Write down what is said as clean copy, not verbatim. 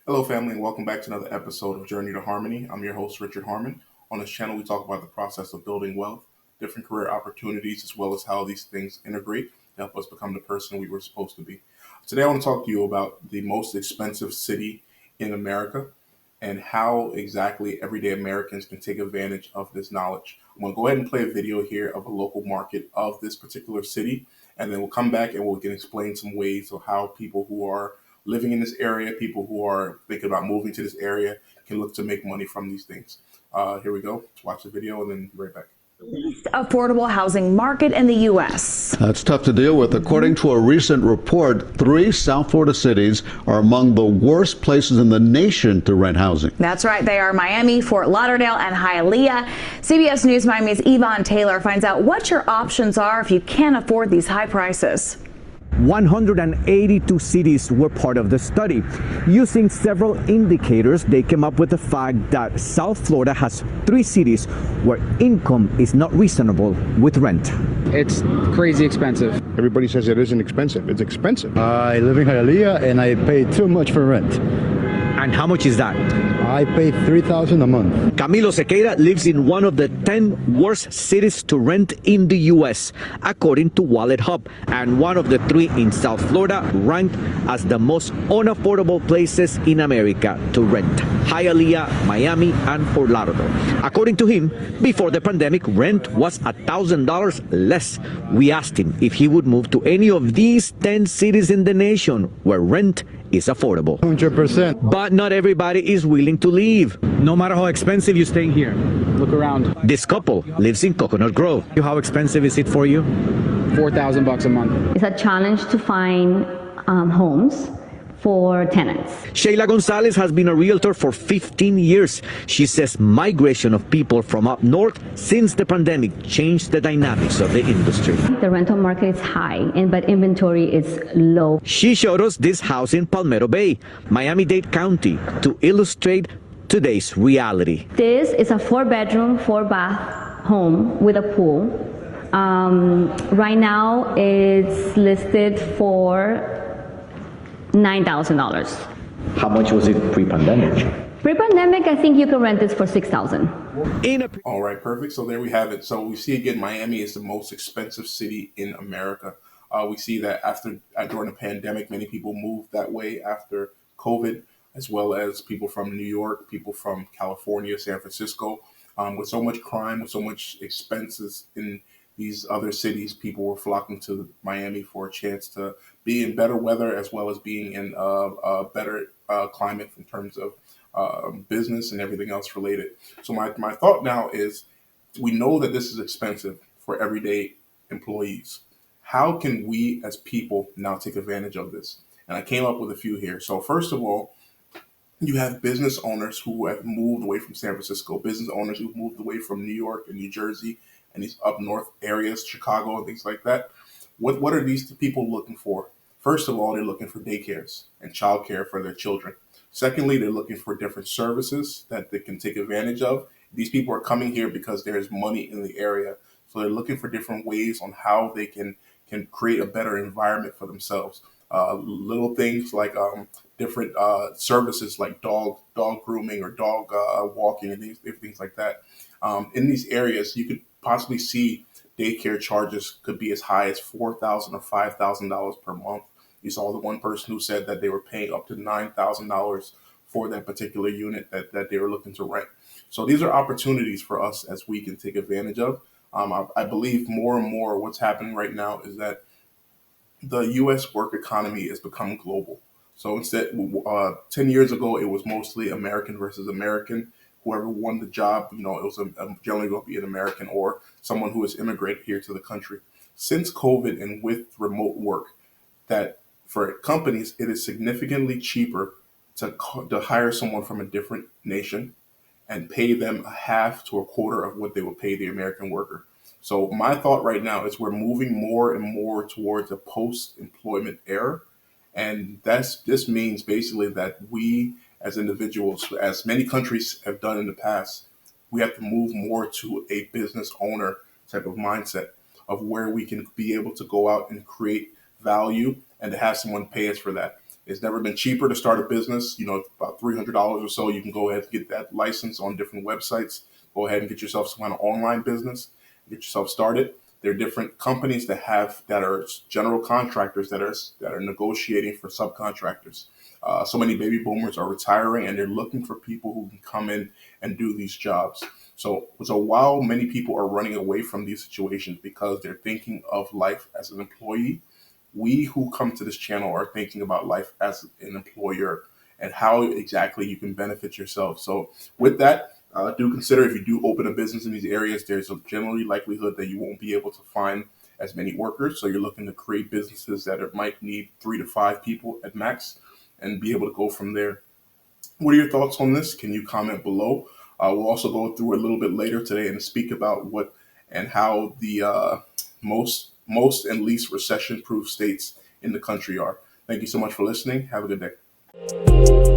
Hello, family, and welcome back to another episode of Journey to Harmony. I'm your host, Richard Harmon. On this channel, we talk about the process of building wealth, different career opportunities, as well as how these things integrate to help us become the person we were supposed to be. Today, I want to talk to you about the most expensive city in America and how exactly everyday Americans can take advantage of this knowledge. I'm going to go ahead and play a video here of a local market of this particular city, and then we'll come back and we can explain some ways of how people who are living in this area, people who are thinking about moving to this area can look to make money from these things. Here we go. Let's watch the video and then be right back. Least affordable housing market in the U.S. That's tough to deal with. According to a recent report, 3 South Florida cities are among the worst places in the nation to rent housing. That's right. They are Miami, Fort Lauderdale, and Hialeah. CBS News Miami's Yvonne Taylor finds out what your options are if you can't afford these high prices. 182 cities were part of the study. Using several indicators, they came up with the fact that South Florida has 3 cities where income is not reasonable with rent. It's crazy expensive. Everybody says it isn't expensive. It's expensive. I live in Hialeah and I pay too much for rent. And how much is that? I pay $3,000 a month. Camilo Sequeira lives in one of the 10 worst cities to rent in the U.S., according to Wallet Hub, and one of the 3 in South Florida ranked as the most unaffordable places in America to rent: Hialeah, Miami, and Fort Lauderdale. According to him, before the pandemic, rent was $1,000 less. We asked him if he would move to any of these 10 cities in the nation where rent is affordable. 100%. But not everybody is willing to leave. No matter how expensive you stay here. Look around. This couple lives in Coconut Grove. How expensive is it for you? $4,000 a month. It's a challenge to find homes for tenants. Sheila Gonzalez has been a realtor for 15 years. She says migration of people from up north since the pandemic changed the dynamics of the industry. The rental market is high, but inventory is low. She showed us this house in Palmetto Bay, Miami-Dade County, to illustrate today's reality. This is a 4-bedroom, 4-bath home with a pool. Right now it's listed for $9,000. How much was it pre-pandemic? Pre-pandemic, I think you can rent this for $6,000. All right, perfect. So there we have it. So we see again, Miami is the most expensive city in America. We see that during the pandemic, many people moved that way after COVID, as well as people from New York, people from California, San Francisco. With so much crime, with so much expenses in these other cities, people were flocking to Miami for a chance to be in better weather, as well as being in a better climate in terms of business and everything else related. So my thought now is, we know that this is expensive for everyday employees. How can we as people now take advantage of this? And I came up with a few here. So first of all, you have business owners who have moved away from San Francisco, business owners who've moved away from New York and New Jersey and these up north areas, Chicago and things like that. What are these people looking for? First of all, they're looking for daycares and childcare for their children. Secondly, they're looking for different services that they can take advantage of. These people are coming here because there's money in the area. So they're looking for different ways on how they can create a better environment for themselves. Little things like different services like dog grooming or dog walking and things like that. In these areas, you could possibly see daycare charges could be as high as $4,000 or $5,000 per month. You saw the one person who said that they were paying up to $9,000 for that particular unit that they were looking to rent. So these are opportunities for us as we can take advantage of. I believe more and more what's happening right now is that the U.S. work economy is becoming global. So instead, 10 years ago, it was mostly American versus American. Whoever won the job, it was generally going to be an American or someone who has immigrated here to the country. Since COVID and with remote work, that for companies, it is significantly cheaper to hire someone from a different nation and pay them a half to a quarter of what they would pay the American worker. So my thought right now is we're moving more and more towards a post-employment era. And this means basically that we as individuals, as many countries have done in the past, we have to move more to a business owner type of mindset of where we can be able to go out and create value and to have someone pay us for that. It's never been cheaper to start a business. You know, about $300 or so, you can go ahead and get that license on different websites. Go ahead and get yourself some kind of online business, get yourself started. There are different companies that are general contractors that are negotiating for subcontractors. So many baby boomers are retiring, and they're looking for people who can come in and do these jobs. So while many people are running away from these situations because they're thinking of life as an employee, we who come to this channel are thinking about life as an employer and how exactly you can benefit yourself. So with that, do consider if you do open a business in these areas, there's a generally likelihood that you won't be able to find as many workers. So you're looking to create businesses that might need 3 to 5 people at max and be able to go from there. What are your thoughts on this? Can you comment below? We'll also go through a little bit later today and speak about what and how the most and least recession-proof states in the country are. Thank you so much for listening. Have a good day.